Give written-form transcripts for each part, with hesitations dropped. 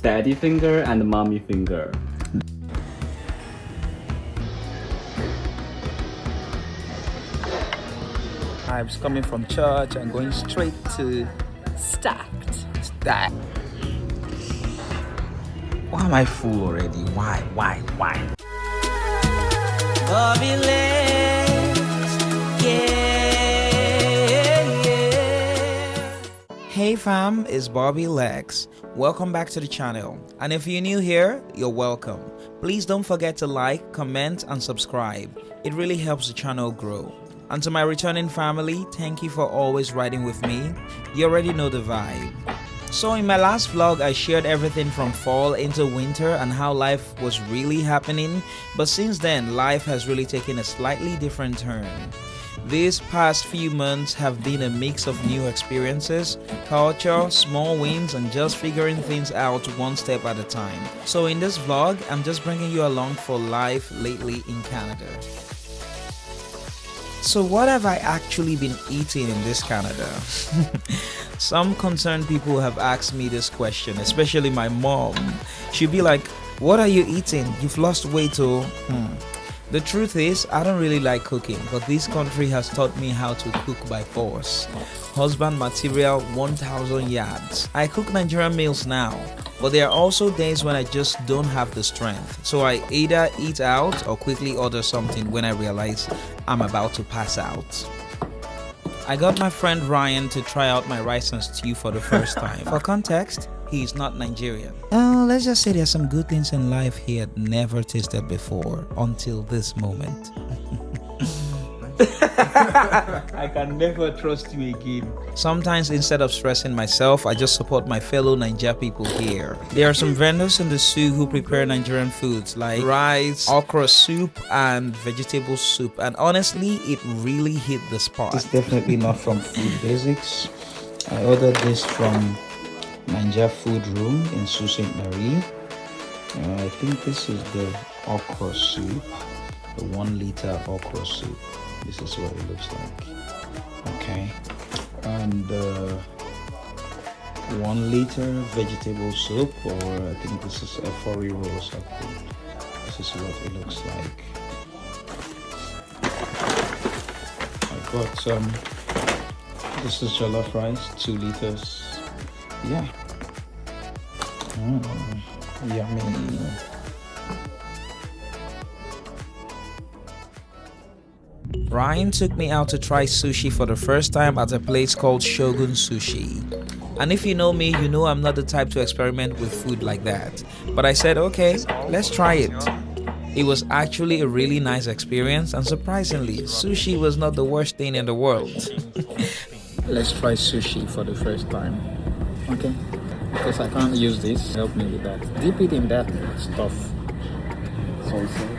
Daddy finger and mommy finger. Vibes coming from church and going straight to Stacked. that. Why am I full already? Why? Bobbie Lex, yeah. Hey fam, it's Bobbie Lex. Welcome back to the channel. And if you're new here, you're welcome. Please don't forget to like, comment, and subscribe. It really helps the channel grow. And to my returning family, thank you for always riding with me. You already know the vibe. So in my last vlog, I shared everything from fall into winter and how life was really happening. But since then, life has really taken a slightly different turn. These past few months have been a mix of new experiences, culture, small wins, and just figuring things out one step at a time. So in this vlog, I'm just bringing you along for life lately in Canada. So what have I actually been eating in this Canada? Some concerned people have asked me this question, especially my mom. She'd be like, what are you eating? You've lost weight oh. The truth is, I don't really like cooking, but this country has taught me how to cook by force. Husband material 1000 yards. I cook Nigerian meals now, but there are also days when I just don't have the strength. So I either eat out or quickly order something when I realize I'm about to pass out. I got my friend Ryan to try out my rice and stew for the first time. For context, he is not Nigerian. Let's just say there's some good things in life he had never tasted before until this moment. I can never trust you again. Sometimes instead of stressing myself, I just support my fellow Naija people here. There are some vendors in the zoo who prepare Nigerian foods like rice, okra soup, and vegetable soup. And honestly, it really hit the spot. It's definitely not from Food Basics. I ordered this from Nigerian Food Room in Sault Ste. Marie. I think this is the okra soup, the 1 liter okra soup. This is what it looks like. Okay, and 1 liter vegetable soup, or I think this is a furry roast. This is what it looks like. I got some. This is jollof rice, 2 liters. Yeah. Yummy. Ryan took me out to try sushi for the first time at a place called Shogun Sushi. And if you know me, you know I'm not the type to experiment with food like that. But I said, okay, let's try it. It was actually a really nice experience, and surprisingly, sushi was not the worst thing in the world. Let's try sushi for the first time. Okay, because I can't use this. Help me with that. Dip it in that stuff. Salsa.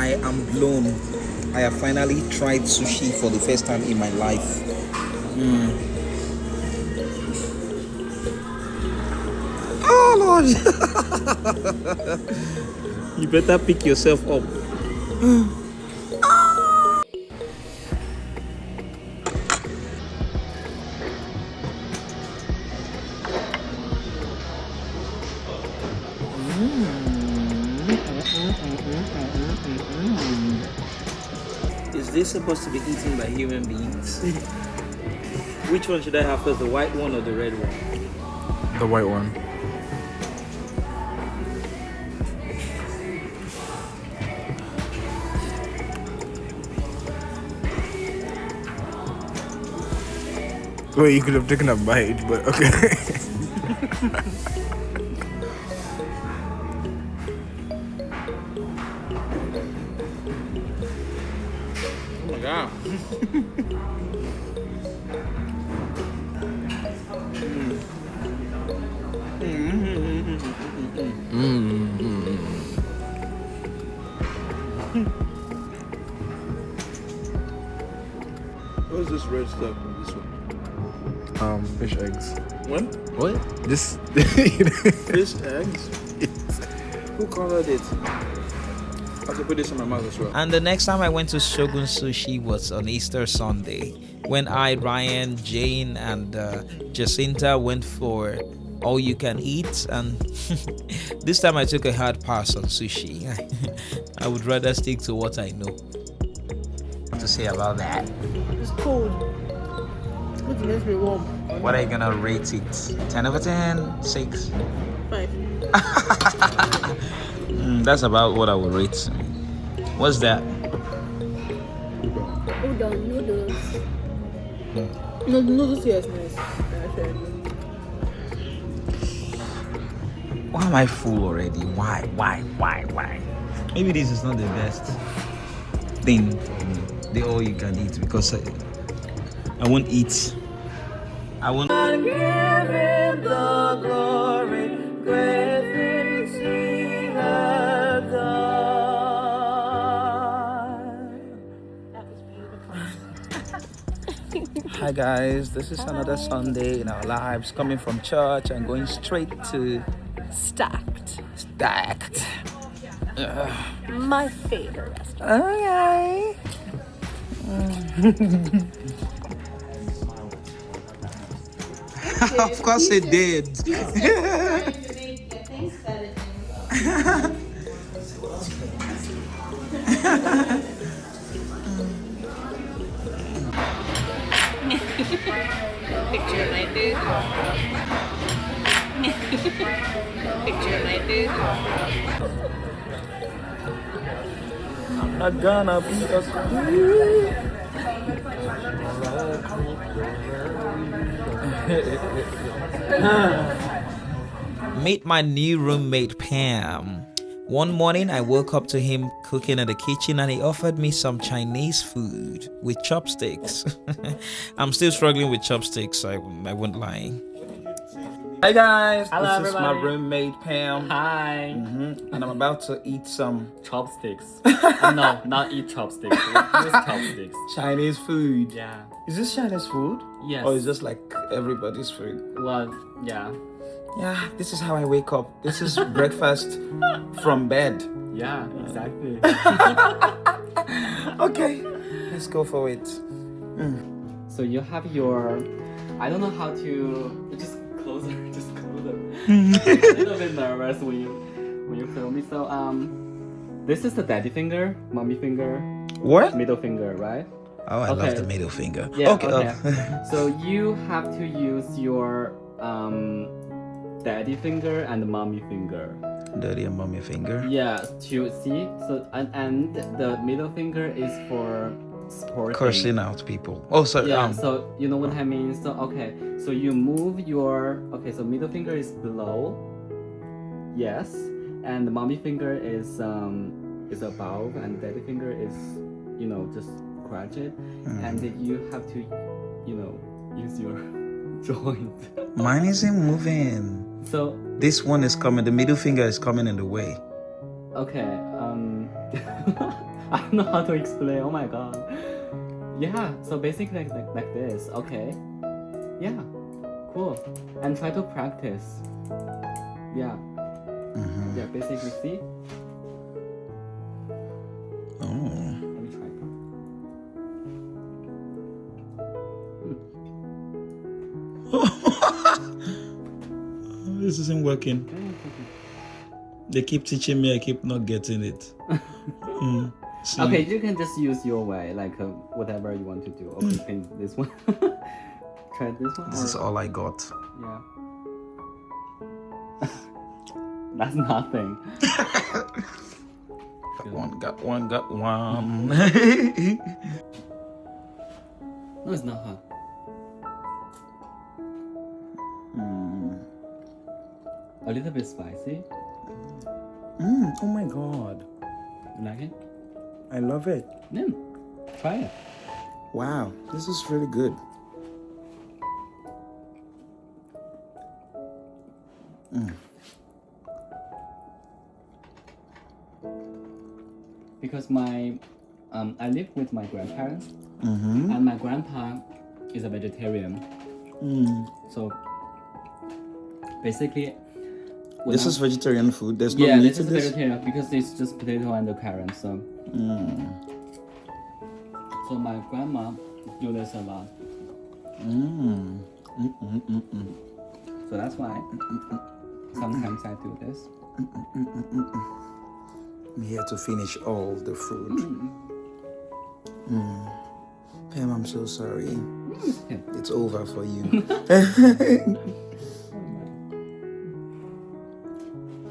I am blown. I have finally tried sushi for the first time in my life. Oh Lord! You better pick yourself up. Is this supposed to be eaten by human beings? Which one should I have first, the white one or the red one? The white one. Wait, you could have taken a bite, but okay. Oh my god. red stuff in this one? Fish eggs. When? What? This. Fish eggs? Who colored it? I have to put this in my mouth as well. And the next time I went to Shogun Sushi was on Easter Sunday when I, Ryan, Jane, and Jacinta went for all you can eat. And this time I took a hard pass on sushi. I would rather stick to what I know. What to say about that? It's cold. It makes me warm. What are you gonna rate it? 10 over 10? 6? 5. That's about what I would rate. What's that? Udon noodles. No, the noodles here is nice. Why am I full already? Why? Maybe this is not the best thing for me. The all you can eat, because I won't eat. I won't. Give him the glory, great things he has done. Hi guys, this is another Sunday in our lives, coming from church and going straight to Stacked. My favorite restaurant. Okay. Of course it did. Picture my dude. Picture my dude. I'm not gonna be a Meet my new roommate Pam. One morning I woke up to him cooking in the kitchen and he offered me some Chinese food with chopsticks. I'm still struggling with chopsticks, I won't lie. Hi guys, Hello, this everybody. is my roommate Pam. Hi. And I'm about to eat some Chopsticks. No, not eat chopsticks. Use chopsticks. Chinese food. Yeah. Is this Chinese food? Yes. Or is this like everybody's food? Well, yeah. Yeah, this is how I wake up. This is breakfast from bed. Yeah, exactly. Okay, let's go for it. So you have your, I don't know how to, just close it. I'm a little bit nervous when you film me. So this is the daddy finger, mommy finger, What? middle finger, right? Oh, I Okay. love the middle finger. Yeah. Okay. So you have to use your daddy finger and mommy finger. Daddy and mommy finger. Yeah, to see. So and the middle finger is for supporting. Cursing out people. Oh, sorry. Yeah. So you know what I mean. So okay. So you move your So middle finger is below. Yes, and the mommy finger is above, and daddy finger is just scratch it, and you have to use your joint. Mine isn't moving. So This one is coming. The middle finger is coming in the way. okay, I don't know how to explain. Oh my god. Yeah. So basically like this. Okay. Yeah. Cool. And try to practice. Yeah. Yeah. Basically, see. Oh. Let me try. This isn't working. They keep teaching me, I keep not getting it. See? Okay, you can just use your way, like whatever you want to do. Okay, you can this one. Try this one. This is all I got. Yeah. That's nothing. Got one. No, it's not hot. A little bit spicy. Oh my god. You like it? I love it. Yeah. Try it. Wow, this is really good. Because I live with my grandparents, and my grandpa is a vegetarian. So basically, This is vegetarian food. There's no yeah, meat this in is this. vegetarian because it's just potato and the carrot. So so my grandma do this a lot. So that's why sometimes I do this. I'm here to finish all the food. Pam, I'm so sorry. It's over for you.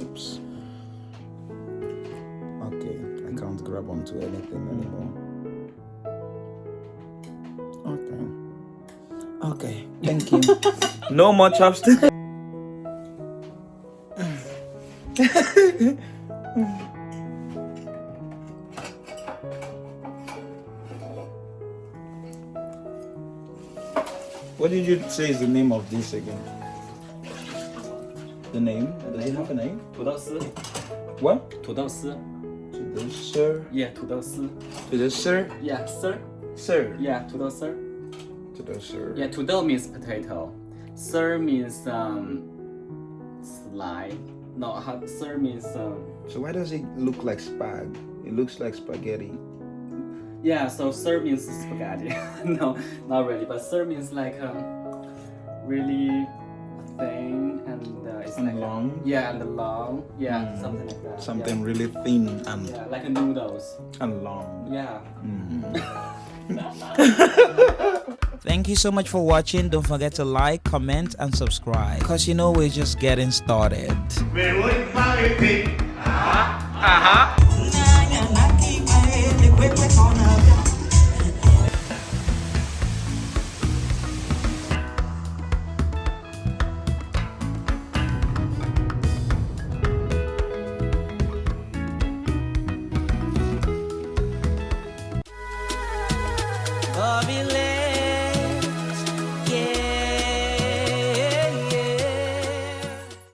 Oops. Okay, I can't grab onto anything anymore. Okay, thank you. No more chopsticks. What did you say is the name of this again? The name? Does it have a name? 土豆丝 What? 土豆丝 To the sir. Yeah, 土豆丝 To the sir. Yeah, sir. Sir. Yeah, 土豆丝 To the sir. Yeah, 土豆 means potato. Sir means slide. No, sir means So why does it look like spag? It looks like spaghetti. yeah. So sir means spaghetti. No, not really. But sir means like really thin and it's And like long? Yeah, and long. Yeah, something like that. Something really thin and, Yeah, like a noodles. and long. Yeah. Thank you so much for watching. Don't forget to like, comment, and subscribe. Because you know we're just getting started. Bobbie Lex.